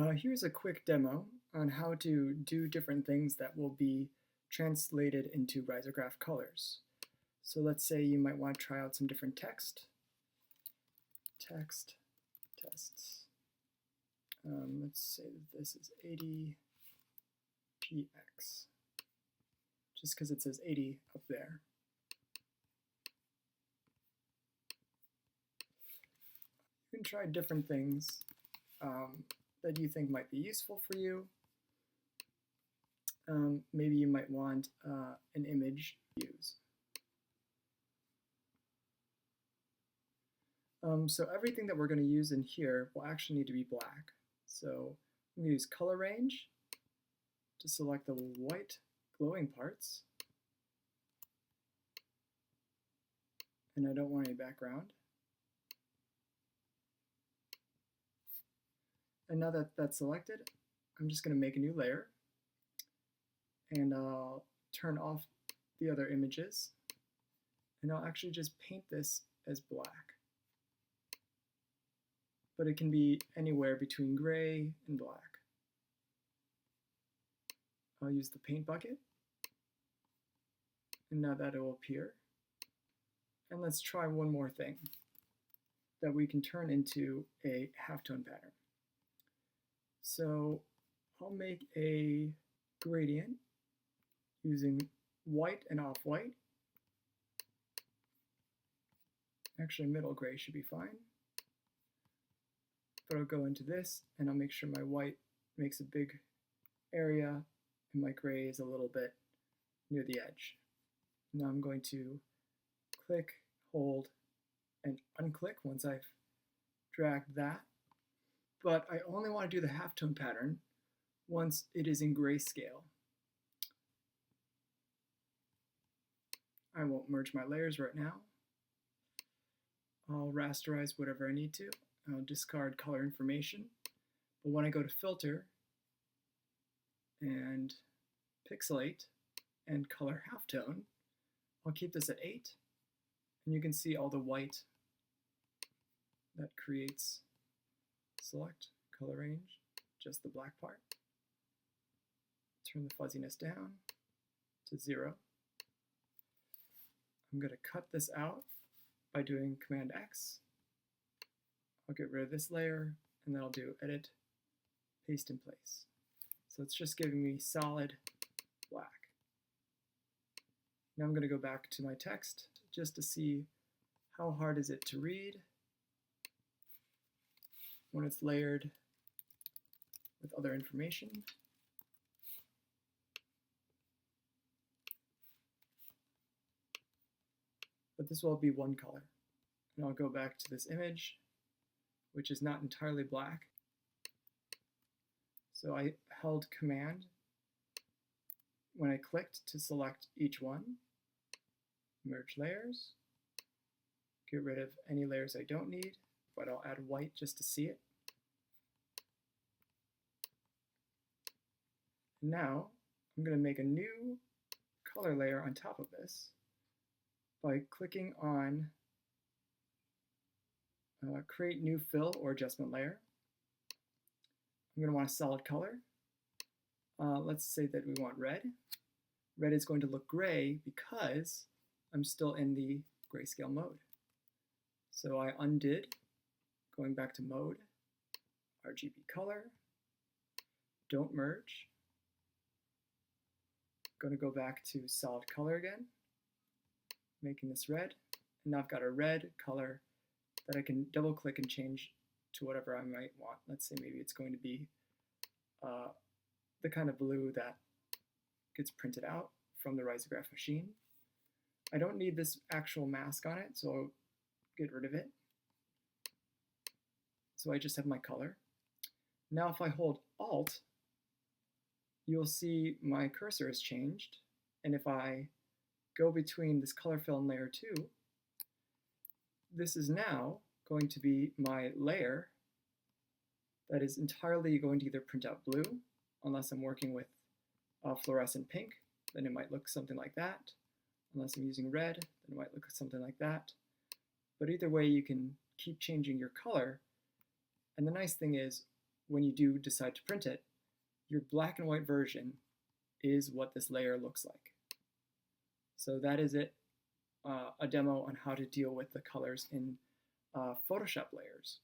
Here's a quick demo on how to do different things that will be translated into Risograph colors. So let's say you might want to try out some different text. Text tests. Let's say that this is 80px, just because it says 80 up there. You can try different things that you think might be useful for you. Maybe you might want an image to use. So everything that we're going to use in here will actually need to be black. So I'm going to use color range to select the white glowing parts. And I don't want any background. And now that that's selected, I'm just going to make a new layer. And I'll turn off the other images. And I'll actually just paint this as black. But it can be anywhere between gray and black. I'll use the paint bucket. And now that it will appear. And let's try one more thing that we can turn into a halftone pattern. So I'll make a gradient using white and off-white. Actually, middle gray should be fine. But I'll go into this and I'll make sure my white makes a big area and my gray is a little bit near the edge. Now I'm going to click, hold, and unclick once I've dragged that. But I only want to do the halftone pattern once it is in grayscale. I won't merge my layers right now. I'll rasterize whatever I need to. I'll discard color information. But when I go to filter and pixelate and color halftone, I'll keep this at 8. And you can see all the white that creates. Select color range, just the black part. Turn the fuzziness down to 0. I'm going to cut this out by doing Command X. I'll get rid of this layer, and then I'll do Edit, Paste in Place. So it's just giving me solid black. Now I'm going to go back to my text just to see how hard is it to read when it's layered with other information. But this will be one color. And I'll go back to this image, which is not entirely black. So I held Command when I clicked to select each one, merge layers, get rid of any layers I don't need, but I'll add white just to see it. Now I'm going to make a new color layer on top of this by clicking on Create New Fill or Adjustment Layer. I'm going to want a solid color. Let's say that we want red. Red is going to look gray because I'm still in the grayscale mode. So I undid, going back to mode, RGB color, don't merge. Going to go back to solid color again, making this red. And now I've got a red color that I can double click and change to whatever I might want. Let's say maybe it's going to be the kind of blue that gets printed out from the Risograph machine. I don't need this actual mask on it, so I'll get rid of it. So I just have my color. Now if I hold Alt, you'll see my cursor has changed. And if I go between this color fill and layer 2, this is now going to be my layer that is entirely going to either print out blue, unless I'm working with fluorescent pink, then it might look something like that. Unless I'm using red, then it might look something like that. But either way, you can keep changing your color. And the nice thing is, when you do decide to print it, your black and white version is what this layer looks like. So that is it, a demo on how to deal with the colors in Photoshop layers.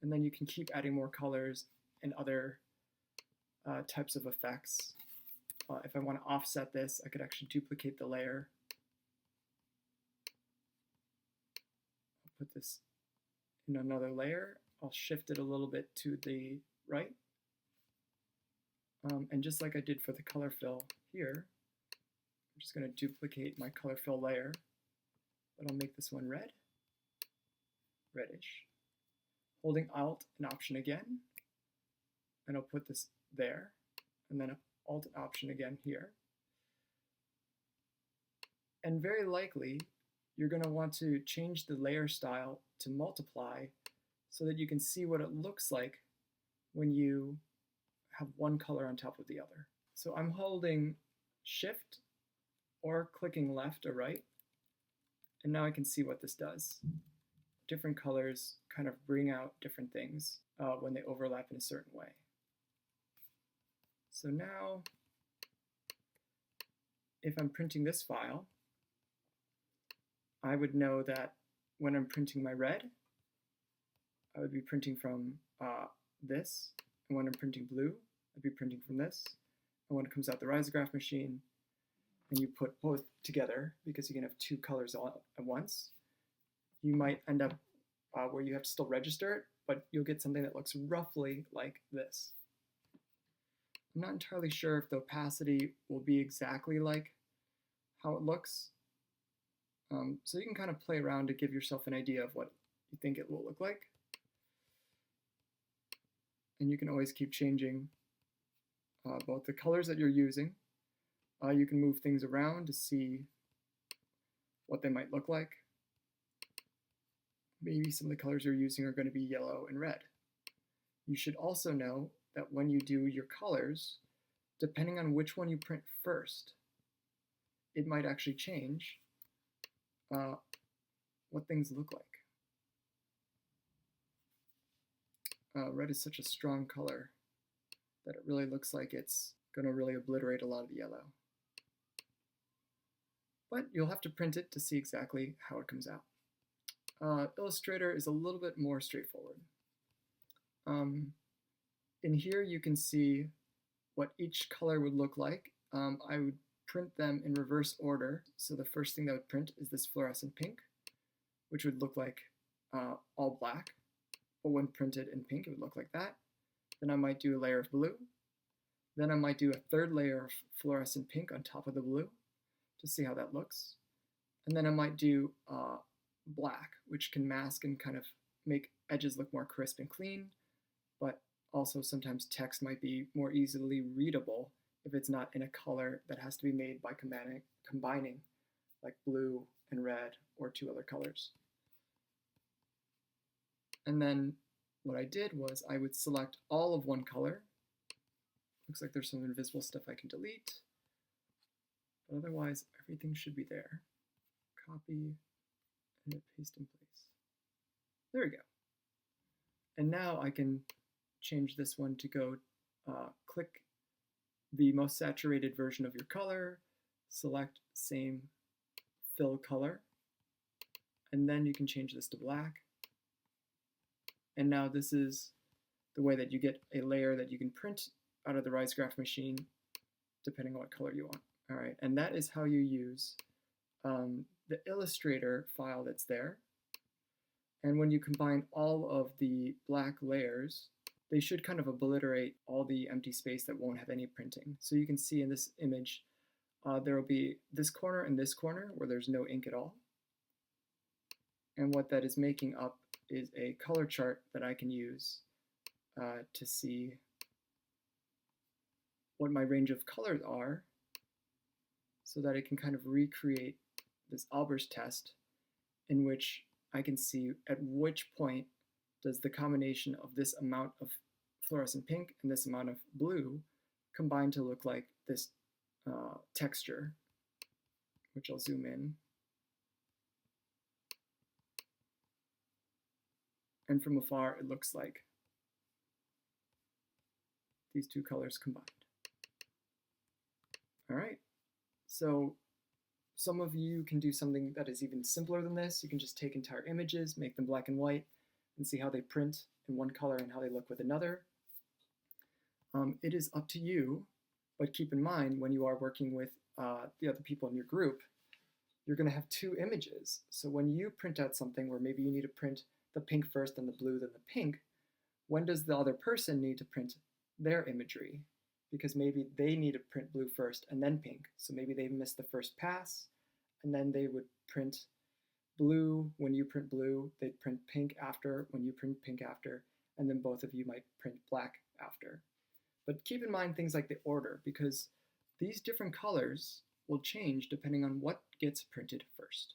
And then you can keep adding more colors and other types of effects. If I want to offset this, I could actually duplicate the layer. I'll put this in another layer. I'll shift it a little bit to the right. And just like I did for the color fill here, I'm just going to duplicate my color fill layer, but I'll make this one red, reddish. Holding Alt and Option again, and I'll put this there, and then Alt and Option again here. And very likely, you're going to want to change the layer style to multiply so that you can see what it looks like when you have one color on top of the other. So I'm holding Shift or clicking left or right, and now I can see what this does. Different colors kind of bring out different things when they overlap in a certain way. So now, if I'm printing this file, I would know that when I'm printing my red, I would be printing from this, and when I'm printing blue, I'd be printing from this, and when it comes out the Risograph machine, and you put both together, because you can have two colors all at once, you might end up where you have to still register it, but you'll get something that looks roughly like this. I'm not entirely sure if the opacity will be exactly like how it looks. So you can kind of play around to give yourself an idea of what you think it will look like. And you can always keep changing both the colors that you're using. You can move things around to see what they might look like. Maybe some of the colors you're using are going to be yellow and red. You should also know that when you do your colors, depending on which one you print first, it might actually change what things look like. Red is such a strong color that it really looks like it's going to really obliterate a lot of the yellow. But you'll have to print it to see exactly how it comes out. Illustrator is a little bit more straightforward. In here you can see what each color would look like. I would print them in reverse order. So the first thing that would print is this fluorescent pink, which would look like all black. But when printed in pink, it would look like that. Then I might do a layer of blue. Then I might do a third layer of fluorescent pink on top of the blue to see how that looks. And then I might do black, which can mask and kind of make edges look more crisp and clean, but also sometimes text might be more easily readable if it's not in a color that has to be made by combining like blue and red or two other colors. And then what I did was I would select all of one color. Looks like there's some invisible stuff I can delete, but otherwise everything should be there. Copy and hit paste in place. There we go. And now I can change this one to go click the most saturated version of your color, select same fill color, and then you can change this to black. And now this is the way that you get a layer that you can print out of the Risograph machine, depending on what color you want. All right, and that is how you use the Illustrator file that's there. And when you combine all of the black layers, they should kind of obliterate all the empty space that won't have any printing. So you can see in this image, there will be this corner and this corner where there's no ink at all. And what that is making up is a color chart that I can use to see what my range of colors are, so that I can kind of recreate this Albers test in which I can see at which point does the combination of this amount of fluorescent pink and this amount of blue combine to look like this texture, which I'll zoom in. And from afar, it looks like these two colors combined. All right, so some of you can do something that is even simpler than this. You can just take entire images, make them black and white, and see how they print in one color and how they look with another. It is up to you, but keep in mind when you are working with the other people in your group, you're going to have two images. So when you print out something where maybe you need to print the pink first, then the blue, then the pink, when does the other person need to print their imagery? Because maybe they need to print blue first and then pink. So maybe they missed the first pass, and then they would print blue when you print blue, they'd print pink after when you print pink after, and then both of you might print black after. But keep in mind things like the order, because these different colors will change depending on what gets printed first.